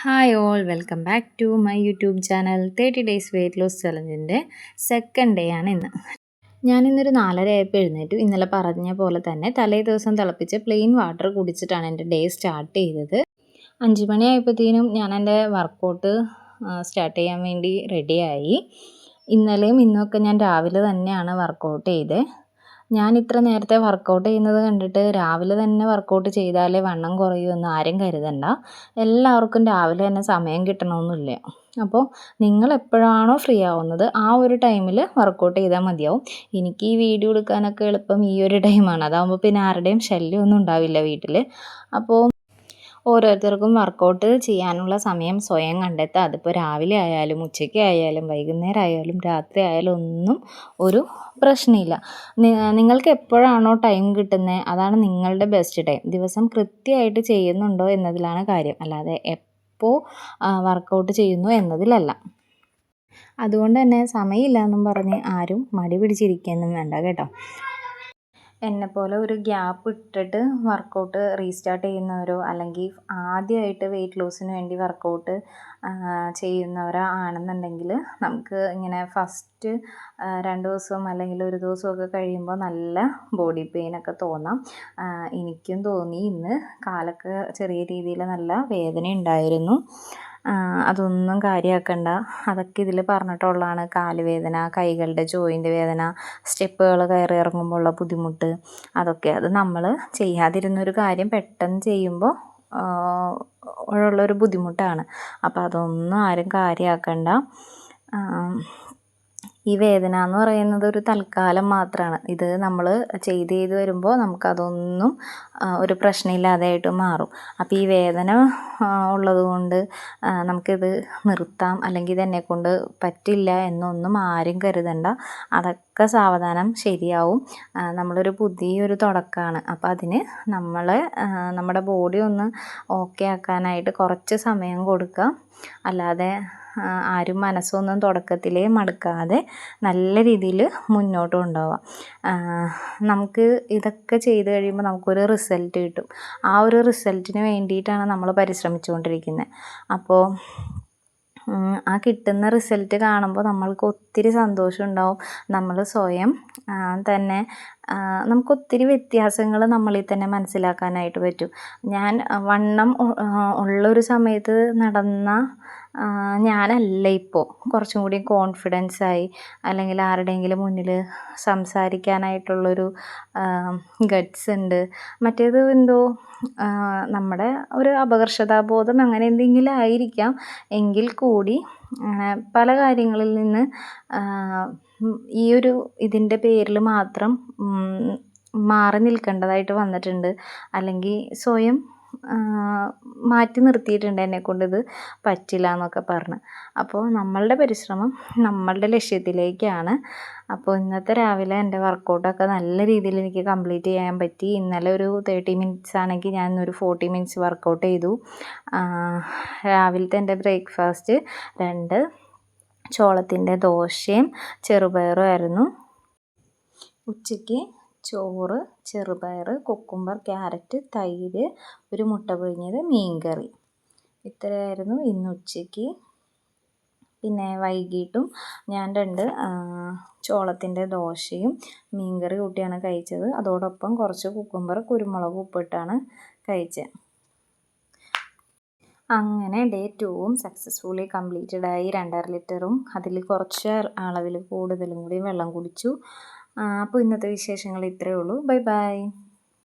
Hi all welcome back to my YouTube channel 30 days weight loss ചലഞ്ചിൻ്റെ second day ആണ് ഇന്ന്. ഞാനിന്നൊരു 4:30 ആയപ്പോൾ എഴുന്നേറ്റു. ഇന്നലെ പറഞ്ഞ പോലെ തന്നെ തലേ ദിവസം തിളപ്പിച്ച് പ്ലെയിൻ വാട്ടർ കുടിച്ചിട്ടാണ് എൻ്റെ ഡേ സ്റ്റാർട്ട് ചെയ്തത്. 5 മണി ആയപ്പോഴത്തേനും ഞാൻ എൻ്റെ വർക്കൗട്ട് സ്റ്റാർട്ട് ചെയ്യാൻ വേണ്ടി റെഡിയായി. ഇന്നലെയും ഇന്നൊക്കെ ഞാൻ രാവിലെ തന്നെയാണ് വർക്കൗട്ട് ചെയ്തത്. ഞാൻ ഇത്ര നേരത്തെ വർക്കൗട്ട് ചെയ്യുന്നത് കണ്ടിട്ട് രാവിലെ തന്നെ വർക്കൗട്ട് ചെയ്താലേ വണ്ണം കുറയുമെന്ന് ആരും കരുതണ്ട. എല്ലാവർക്കും രാവിലെ തന്നെ സമയം കിട്ടണമെന്നില്ല. അപ്പോൾ നിങ്ങൾ എപ്പോഴാണോ ഫ്രീ ആവുന്നത് ആ ഒരു ടൈമിൽ വർക്കൗട്ട് ചെയ്താൽ മതിയാവും. എനിക്ക് ഈ വീഡിയോ എടുക്കാനൊക്കെ എളുപ്പം ഈ ഒരു ടൈമാണ്. അതാകുമ്പോൾ പിന്നെ ആരുടെയും ശല്യമൊന്നും ഉണ്ടാവില്ല വീട്ടിൽ. അപ്പോൾ ഓരോരുത്തർക്കും വർക്കൗട്ട് ചെയ്യാനുള്ള സമയം സ്വയം കണ്ടെത്തുക. അതിപ്പോൾ രാവിലെ ആയാലും ഉച്ചയ്ക്ക് ആയാലും വൈകുന്നേരം ആയാലും രാത്രി ആയാലും ഒന്നും ഒരു പ്രശ്നമില്ല. നിങ്ങൾക്ക് എപ്പോഴാണോ ടൈം കിട്ടുന്നത് അതാണ് നിങ്ങളുടെ ബെസ്റ്റ് ടൈം. ദിവസം കൃത്യമായിട്ട് ചെയ്യുന്നുണ്ടോ എന്നതിലാണ് കാര്യം, അല്ലാതെ എപ്പോൾ വർക്കൗട്ട് ചെയ്യുന്നു എന്നതിലല്ല. അതുകൊണ്ട് തന്നെ സമയമില്ല എന്നും പറഞ്ഞ് ആരും മടി പിടിച്ചിരിക്കുകയൊന്നും വേണ്ട കേട്ടോ. എന്നെപ്പോലെ ഒരു ഗ്യാപ്പ് ഇട്ടിട്ട് വർക്കൗട്ട് റീസ്റ്റാർട്ട് ചെയ്യുന്നവരോ അല്ലെങ്കിൽ ആദ്യമായിട്ട് വെയിറ്റ് ലോസിന് വേണ്ടി വർക്കൗട്ട് ചെയ്യുന്നവരോ ആണെന്നുണ്ടെങ്കിൽ നമുക്ക് ഇങ്ങനെ ഫസ്റ്റ് 2 ദിവസം അല്ലെങ്കിൽ ഒരു ദിവസമൊക്കെ കഴിയുമ്പോൾ നല്ല ബോഡി പെയിനൊക്കെ തോന്നാം. എനിക്കും തോന്നി. ഇന്ന് കാലൊക്കെ ചെറിയ രീതിയിൽ നല്ല വേദന ഉണ്ടായിരുന്നു. അതൊന്നും കാര്യമാക്കണ്ട. അതൊക്കെ ഇതിൽ പറഞ്ഞിട്ടുള്ളതാണ്. കാലുവേദന, കൈകളുടെ ജോയിൻ്റ് വേദന, സ്റ്റെപ്പുകൾ കയറി ഇറങ്ങുമ്പോൾ ഉള്ള ബുദ്ധിമുട്ട്, അതൊക്കെ അത് നമ്മൾ ചെയ്യാതിരുന്നൊരു കാര്യം പെട്ടെന്ന് ചെയ്യുമ്പോൾ ഉള്ളൊരു ബുദ്ധിമുട്ടാണ്. അപ്പോൾ അതൊന്നും ആരും കാര്യമാക്കണ്ട. ഈ വേദന എന്ന് പറയുന്നത് ഒരു തൽക്കാലം മാത്രമാണ്. ഇത് നമ്മൾ ചെയ്ത് വരുമ്പോൾ നമുക്കതൊന്നും ഒരു പ്രശ്നമില്ലാതെയായിട്ട് മാറും. അപ്പോൾ ഈ വേദന ഉള്ളത് കൊണ്ട് നമുക്കിത് നിർത്താം അല്ലെങ്കിൽ ഇതെന്നെക്കൊണ്ട് പറ്റില്ല എന്നൊന്നും ആരും കരുതണ്ട. അതൊക്കെ സാവധാനം ശരിയാവും. നമ്മളൊരു പുതിയൊരു തുടക്കമാണ്. അപ്പോൾ അതിന് നമ്മുടെ ബോഡി ഒന്ന് ഓക്കെ ആക്കാനായിട്ട് കുറച്ച് സമയം കൊടുക്കുക. അല്ലാതെ ആരും മനസ്സൊന്നും തുടക്കത്തിലേ മടുക്കാതെ നല്ല രീതിയിൽ മുന്നോട്ട് കൊണ്ടുപോവാം. നമുക്ക് ഇതൊക്കെ ചെയ്ത് കഴിയുമ്പോൾ നമുക്കൊരു റിസൾട്ട് കിട്ടും. ആ ഒരു റിസൾട്ടിന് വേണ്ടിയിട്ടാണ് നമ്മൾ പരിശ്രമിച്ചുകൊണ്ടിരിക്കുന്നത്. അപ്പോൾ ആ കിട്ടുന്ന റിസൾട്ട് കാണുമ്പോൾ നമ്മൾക്ക് ഒത്തിരി സന്തോഷം ഉണ്ടാവും. നമ്മൾ സ്വയം തന്നെ നമുക്കൊത്തിരി വ്യത്യാസങ്ങൾ നമ്മളിൽ തന്നെ മനസ്സിലാക്കാനായിട്ട് പറ്റും. ഞാൻ വണ്ണം ഉള്ളൊരു സമയത്ത് നടന്ന ഞാനല്ല ഇപ്പോൾ. കുറച്ചും കൂടി കോൺഫിഡൻസായി, അല്ലെങ്കിൽ ആരുടെയെങ്കിലും മുന്നിൽ സംസാരിക്കാനായിട്ടുള്ളൊരു ഗട്ട്സ് ഉണ്ട്. മറ്റേത് എന്തോ നമ്മുടെ ഒരു അപകർഷതാബോധം അങ്ങനെ എന്തെങ്കിലും ആയിരിക്കാം. എങ്കിൽ കൂടി പല കാര്യങ്ങളിൽ നിന്ന് ഈ ഒരു ഇതിൻ്റെ പേരിൽ മാത്രം മാറി നിൽക്കേണ്ടതായിട്ട് വന്നിട്ടുണ്ട്. അല്ലെങ്കിൽ സ്വയം മാറ്റി നിർത്തിയിട്ടുണ്ട് എന്നെക്കൊണ്ടിത് പറ്റില്ല എന്നൊക്കെ പറഞ്ഞ്. അപ്പോൾ നമ്മളുടെ പരിശ്രമം നമ്മളുടെ ലക്ഷ്യത്തിലേക്കാണ്. അപ്പോൾ ഇന്നത്തെ രാവിലെ എൻ്റെ വർക്കൗട്ടൊക്കെ നല്ല രീതിയിൽ എനിക്ക് കംപ്ലീറ്റ് ചെയ്യാൻ പറ്റി. ഇന്നലെ ഒരു 30 മിനിറ്റ്സ് ആണെങ്കിൽ ഞാൻ ഒരു 40 മിനിറ്റ്സ് വർക്കൗട്ട് ചെയ്തു. രാവിലത്തെ എൻ്റെ ബ്രേക്ക്ഫാസ്റ്റ് 2 ചോളത്തിൻ്റെ ദോശയും ചെറുപയറും ആയിരുന്നു. ഉച്ചയ്ക്ക് ചോറ്, ചെറുപയർ, കുക്കുംബർ, ക്യാരറ്റ്, തൈര്, ഒരു മുട്ട പുഴുങ്ങിയത്, മീൻകറി. ഇത്രയായിരുന്നു ഇന്ന് ഉച്ചയ്ക്ക്. പിന്നെ വൈകിട്ടും ഞാൻ 2 ചോളത്തിൻ്റെ ദോശയും മീൻകറി കൂട്ടിയാണ് കഴിച്ചത്. അതോടൊപ്പം കുറച്ച് കുക്കുംബർ കുരുമുളക് ഉപ്പിട്ടാണ് കഴിച്ചത്. അങ്ങനെ ഡേ 2ഉം സക്സസ്ഫുള്ളി കംപ്ലീറ്റഡായി. 2.5 ലിറ്ററും അതിൽ കുറച്ച് അളവിൽ കൂടുതലും കൂടി വെള്ളം കുടിച്ചു. അപ്പോൾ ഇന്നത്തെ വിശേഷങ്ങൾ ഇത്രയേ ഉള്ളൂ. Bye bye.